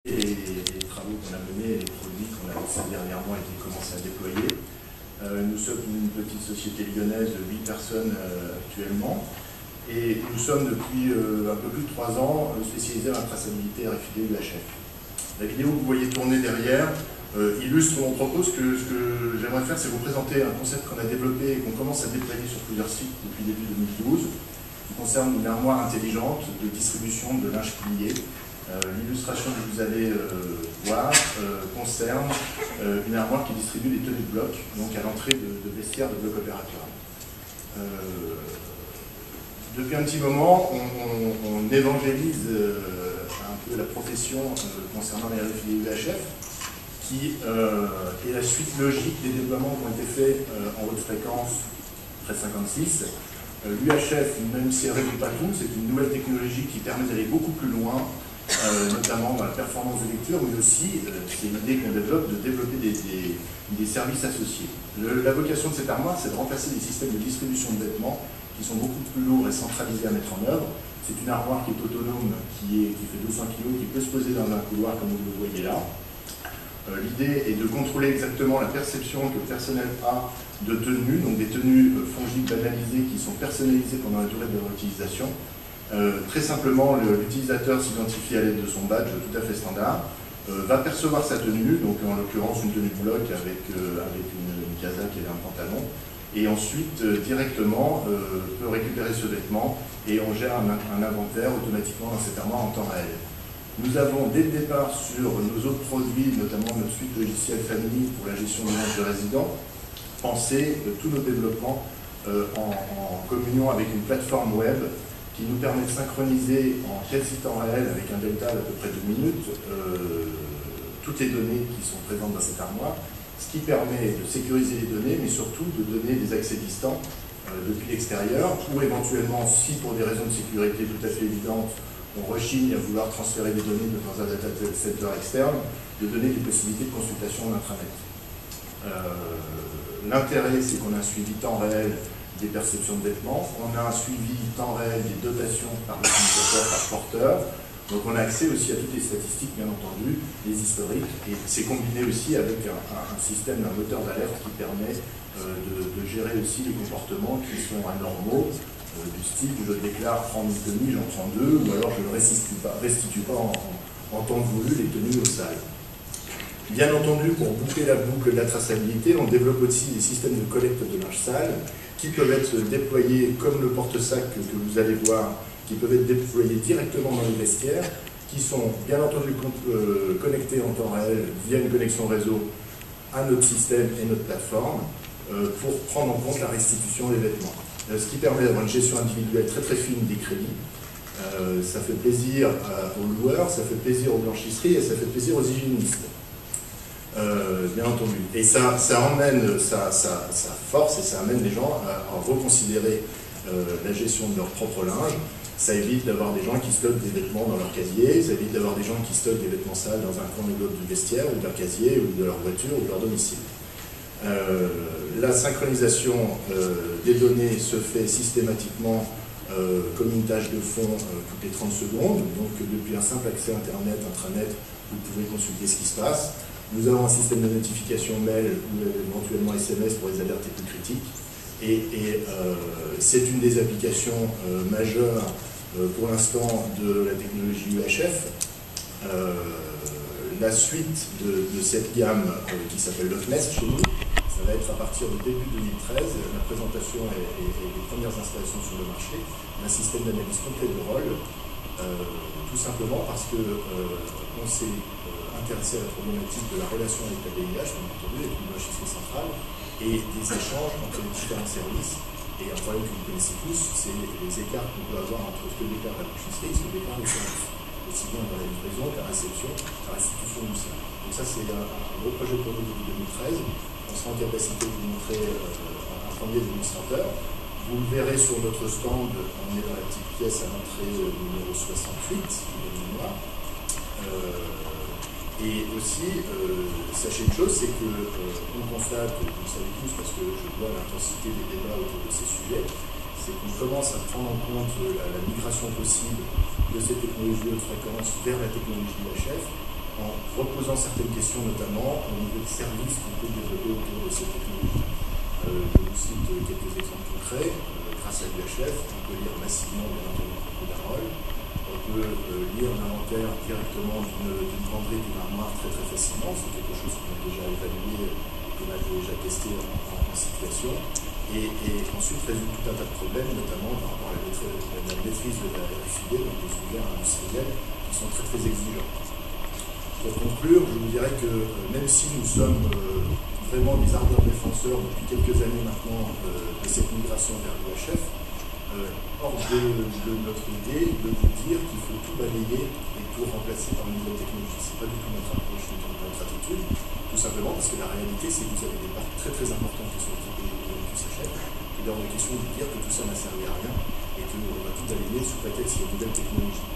Les travaux qu'on a menés, les produits qu'on a lancés dernièrement et qui commencent à déployer. Nous sommes une petite société lyonnaise de 8 personnes actuellement et nous sommes depuis un peu plus de 3 ans spécialisés dans la traçabilité RFID UHF. La vidéo que vous voyez tourner derrière illustre mon propos. Ce que j'aimerais faire, c'est vous présenter un concept qu'on a développé et qu'on commence à déployer sur plusieurs sites depuis début 2012 qui concerne une armoire intelligente de distribution de linge plié. L'illustration que vous allez voir concerne une armoire qui distribue des tenues de bloc, donc à l'entrée de vestiaires de bloc opératoire. Depuis un petit moment, on évangélise un peu la profession concernant les RFID UHF, qui est la suite logique des développements qui ont été faits en haute fréquence 1356. L'UHF, même si elle ne résout pas tout, c'est une nouvelle technologie qui permet d'aller beaucoup plus loin, notamment dans la performance de lecture, mais aussi, c'est l'idée qu'on développe, de développer des services associés. La vocation de cette armoire, c'est de remplacer des systèmes de distribution de vêtements qui sont beaucoup plus lourds et centralisés à mettre en œuvre. C'est une armoire qui est autonome, qui fait 200 kg, qui peut se poser dans un couloir comme vous le voyez là. L'idée est de contrôler exactement la perception que le personnel a de tenues, donc des tenues fongibles banalisées qui sont personnalisées pendant la durée de leur utilisation. Très simplement, l'utilisateur s'identifie à l'aide de son badge tout à fait standard, va percevoir sa tenue, donc en l'occurrence une tenue de bloc avec une casaque et un pantalon, et ensuite directement peut récupérer ce vêtement et on gère un inventaire automatiquement dans cette armoire en temps réel. Nous avons dès le départ sur nos autres produits, notamment notre suite logicielle Family pour la gestion des linge de résidents, pensé tous nos développements en communion avec une plateforme web qui nous permet de synchroniser en quasi temps réel, avec un delta d'à peu près 2 minutes, toutes les données qui sont présentes dans cette armoire, ce qui permet de sécuriser les données, mais surtout de donner des accès distants depuis l'extérieur, ou éventuellement, si pour des raisons de sécurité tout à fait évidentes, on rechigne à vouloir transférer des données dans un data center externe, de donner des possibilités de consultation en intranet. L'intérêt, c'est qu'on a un suivi temps réel des perceptions de vêtements, on a un suivi temps réel des dotations par l'utilisateur, par porteur, donc on a accès aussi à toutes les statistiques, bien entendu, les historiques, et c'est combiné aussi avec un système, un moteur d'alerte qui permet de gérer aussi les comportements qui sont anormaux, du style je déclare prendre une tenue, j'en prends deux, ou alors je ne restitue pas en temps voulu les tenues aux salles. Bien entendu, pour boucler la boucle de la traçabilité, on développe aussi des systèmes de collecte de linge sale qui peuvent être déployés comme le porte-sac que vous allez voir, qui peuvent être déployés directement dans les vestiaires, qui sont bien entendu connectés en temps réel via une connexion réseau à notre système et notre plateforme pour prendre en compte la restitution des vêtements. Ce qui permet d'avoir une gestion individuelle très très fine des crédits. Ça fait plaisir aux loueurs, ça fait plaisir aux blanchisseries et ça fait plaisir aux hygiénistes. Bien entendu. Et ça emmène sa force et ça amène les gens à reconsidérer la gestion de leur propre linge. Ça évite d'avoir des gens qui stockent des vêtements dans leur casier, ça évite d'avoir des gens qui stockent des vêtements sales dans un coin ou l'autre du vestiaire, ou de leur casier, ou de leur voiture, ou de leur domicile. La synchronisation des données se fait systématiquement comme une tâche de fond toutes les 30 secondes. Donc depuis un simple accès Internet, intranet, vous pouvez consulter ce qui se passe. Nous avons un système de notification mail ou éventuellement SMS pour les alertes les plus critiques. Et c'est une des applications majeures pour l'instant de la technologie UHF. La suite de cette gamme qui s'appelle LockNest chez nous, ça va être à partir de début 2013, la présentation et les premières installations sur le marché d'un système d'analyse complet de rôle, tout simplement parce qu'on s'est intéressé à la problématique de la relation avec la VIH, bien entendu, avec une blanchisserie centrale, et des échanges entre les différents services. Et un problème que vous connaissez tous, c'est les écarts qu'on peut avoir entre ce que déclare la blanchisserie et ce que déclare les services, aussi bien dans la livraison que la réception, la restitution du service. Donc ça, c'est un gros projet pour nous depuis 2013. On sera en capacité de vous montrer un premier démonstrateur. Vous le verrez sur notre stand, on est dans la petite pièce à l'entrée numéro 68, de mémoire. Et aussi, sachez une chose, c'est qu'on constate, vous le savez tous parce que je vois l'intensité des débats autour de ces sujets, c'est qu'on commence à prendre en compte la migration possible de ces technologies haute fréquence vers la technologie UHF. en reposant certaines questions, notamment au niveau des services qu'on peut développer autour de ces technologies. Je vous cite quelques exemples concrets. Grâce à l'UHF, on peut lire massivement, bien entendu, beaucoup d'arôles. On peut lire l'inventaire directement d'une penderie, d'une armoire très facilement. C'est quelque chose qu'on a déjà évalué, qu'on a déjà testé en situation. Et ensuite résout tout un tas de problèmes, notamment par rapport à la maîtrise de la RFID, donc des univers industriels qui sont très exigeants. Pour conclure, je vous dirais que même si nous sommes vraiment des ardents défenseurs depuis quelques années maintenant de cette migration vers l'UHF, hors de notre idée de vous dire qu'il faut tout balayer et tout remplacer par une nouvelle technologie. Ce n'est pas du tout notre approche, notre attitude, tout simplement parce que la réalité c'est que vous avez des parts très importantes qui sont équipées qui s'achètent. Il est hors de question de vous dire que tout ça n'a servi à rien et qu'on va tout balayer sous prétexte qu'il y a une nouvelle technologie.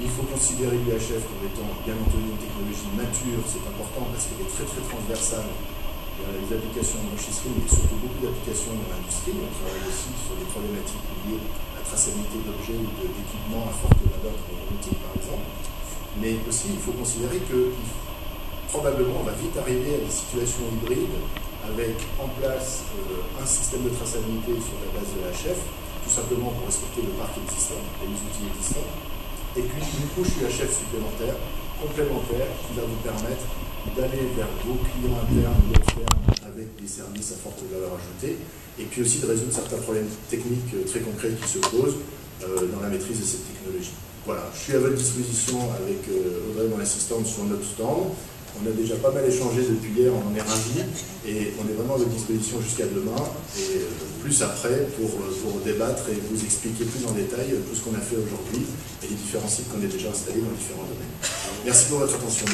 Il faut considérer l'UHF comme étant bien entendu une technologie mature, c'est important parce qu'elle est très transversale. Il y a les applications en blanchisserie, mais surtout beaucoup d'applications dans l'industrie. On travaille aussi sur des problématiques liées à la traçabilité d'objets ou d'équipements à forte valeur robotique, par exemple. Mais aussi, il faut considérer que probablement on va vite arriver à des situations hybrides avec en place un système de traçabilité sur la base de l'UHF, tout simplement pour respecter le parc existant et les outils existants, et puis une couche UHF supplémentaire, complémentaire, qui va vous permettre d'aller vers vos clients internes ou externes avec des services à forte valeur ajoutée, et puis aussi de résoudre certains problèmes techniques très concrets qui se posent dans la maîtrise de cette technologie. Voilà, je suis à votre disposition avec Audrey, mon assistante, sur notre stand. On a déjà pas mal échangé depuis hier, on en est ravis, et on est vraiment à votre disposition jusqu'à demain, et plus après pour débattre et vous expliquer plus en détail tout ce qu'on a fait aujourd'hui et les différents sites qu'on a déjà installés dans différents domaines. Merci pour votre attention.